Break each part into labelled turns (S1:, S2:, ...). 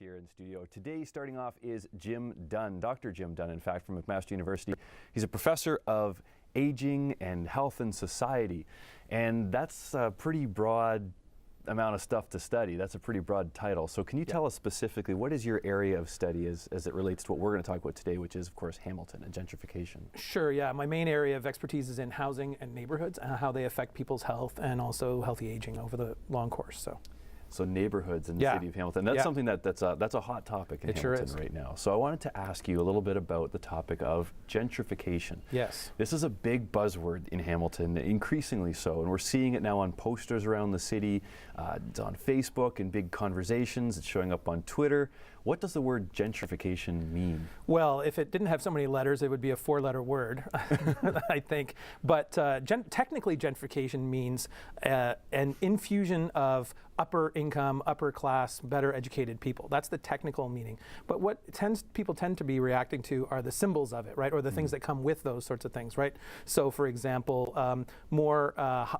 S1: here in studio. Today, starting off, is Jim Dunn, Dr. Jim Dunn, in fact, from McMaster University. He's a professor of aging and health and society, and that's a pretty broad amount of stuff to study. That's a pretty broad title. So can you tell us specifically, what is your area of study as it relates to what we're going to talk about today, which is, of course, Hamilton and gentrification? Sure,
S2: yeah. My main area of expertise is in housing and neighborhoods and how they affect people's health and also healthy aging over the long course.
S1: So neighborhoods in the city of Hamilton. That's something that's a hot topic in Hamilton right now. So I wanted to ask you a little bit about the topic of gentrification.
S2: Yes.
S1: This is a big buzzword in Hamilton, increasingly so, and we're seeing it now on posters around the city. It's on Facebook in big conversations. It's showing up on Twitter. What does the word gentrification mean?
S2: Well, if it didn't have so many letters, it would be a four-letter word, I think. But technically, gentrification means an infusion of upper income, upper class, better educated people. That's the technical meaning. But what people tend to be reacting to are the symbols of it, right? Or the things that come with those sorts of things, right? So, for example, more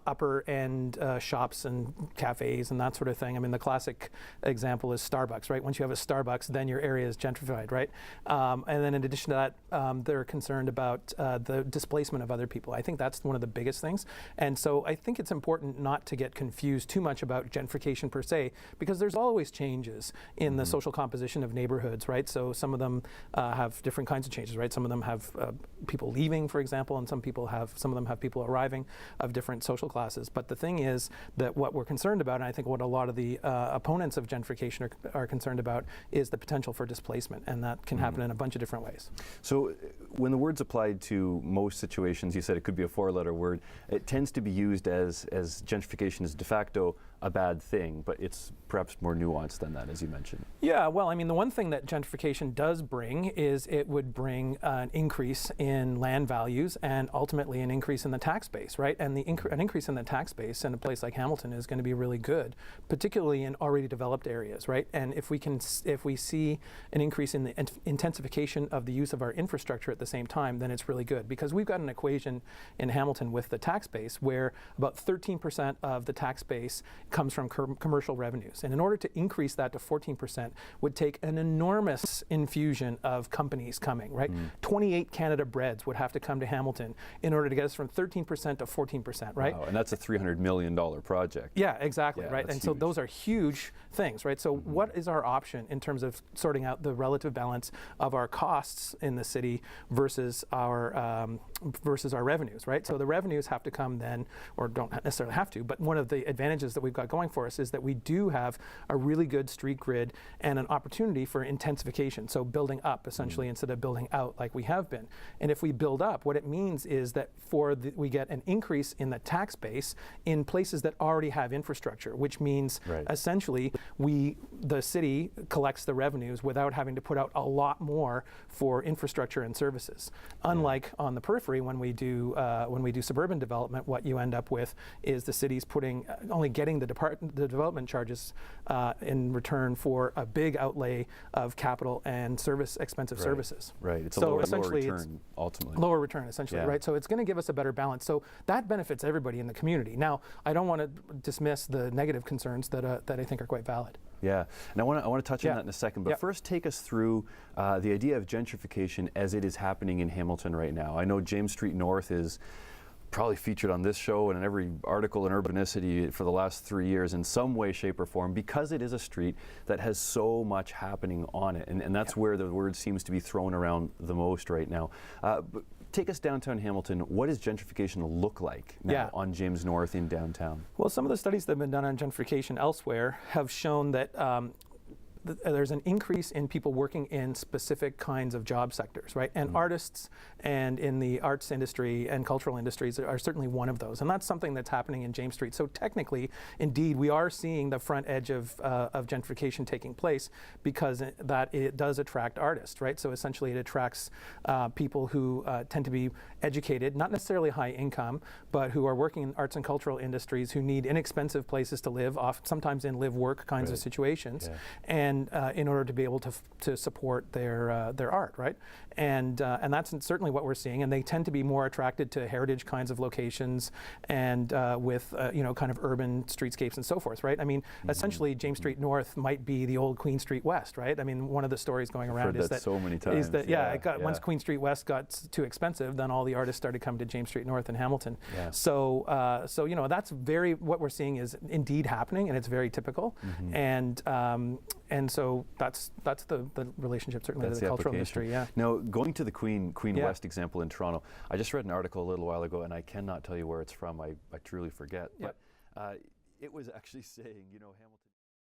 S2: upper end shops and cafes and that sort of thing. I mean, the classic example is Starbucks, right? Once you have a Starbucks, then your area is gentrified, right? And then in addition to that, they're concerned about the displacement of other people. I think that's one of the biggest things. And so I think it's important not to get confused too much about gentrification per se, because there's always changes in the social composition of neighborhoods, right? So some of them have different kinds of changes, right? Some of them have people leaving, for example, and some of them have people arriving of different social classes. But the thing is that what we're concerned about, and I think what a lot of the opponents of gentrification are concerned about, is the potential for displacement, and that can happen in a bunch of different ways.
S1: So when the word's applied to most situations, you said it could be a four-letter word, it tends to be used as gentrification is de facto a bad thing, but it's perhaps more nuanced than that, as you mentioned.
S2: Yeah, well, I mean, the one thing that gentrification does bring is it would bring an increase in land values and ultimately an increase in the tax base, right? And an increase in the tax base in a place like Hamilton is going to be really good, particularly in already developed areas, right? And if we see an increase in the intensification of the use of our infrastructure at the same time, then it's really good, because we've got an equation in Hamilton with the tax base where about 13% of the tax base comes from commercial revenues. And in order to increase that to 14% would take an enormous infusion of companies coming, right? 28 Canada Breads would have to come to Hamilton in order to get us from 13% to 14%, right?
S1: Wow, and that's a $300 million project.
S2: Yeah, exactly, right? And so those are huge things, right? So what is our option in terms of sorting out the relative balance of our costs in the city versus our revenues, right? So the revenues have to come then, or don't necessarily have to, but one of the advantages that we've got going for us is that we do have a really good street grid and an opportunity for intensification, so building up essentially instead of building out like we have been. And if we build up, what it means is that we get an increase in the tax base in places that already have infrastructure, which means essentially the city collects the revenues without having to put out a lot more for infrastructure and services. Unlike on the periphery, when we do suburban development, what you end up with is the city's only getting the development charges in return for a big outlay of capital and expensive services.
S1: Right, it's a lower return ultimately.
S2: Lower return essentially, right? So it's going to give us a better balance. So that benefits everybody in the community. Now, I don't want to dismiss the negative concerns that I think are quite valid.
S1: Yeah, and I want to touch on that in a second, but first take us through the idea of gentrification as it is happening in Hamilton right now. I know James Street North is probably featured on this show and in every article in Urbanicity for the last 3 years in some way, shape, or form, because it is a street that has so much happening on it, and that's where the word seems to be thrown around the most right now. But take us downtown Hamilton. What does gentrification look like now on James North in downtown?
S2: Well, some of the studies that have been done on gentrification elsewhere have shown that there's an increase in people working in specific kinds of job sectors, right? And artists and in the arts industry and cultural industries are certainly one of those. And that's something that's happening in James Street. So technically, indeed, we are seeing the front edge of gentrification taking place, because it does attract artists, right? So essentially it attracts people who tend to be educated, not necessarily high income, but who are working in arts and cultural industries, who need inexpensive places to live, sometimes in live-work kinds of situations. And and in order to be able to support their art, right? And that's certainly what we're seeing. And they tend to be more attracted to heritage kinds of locations and with kind of urban streetscapes and so forth, right? I mean, essentially, James Street North might be the old Queen Street West, right? I mean, one of the stories going around is that
S1: so many times.
S2: Once Queen Street West got too expensive, then all the artists started coming to James Street North in Hamilton.
S1: Yeah.
S2: So that's what we're seeing is indeed happening, and it's very typical. And so that's the relationship certainly to the cultural industry. Yeah.
S1: Now, going to the Queen West example in Toronto, I just read an article a little while ago, and I cannot tell you where it's from. I truly forget.
S2: Yep.
S1: But it was actually saying, Hamilton.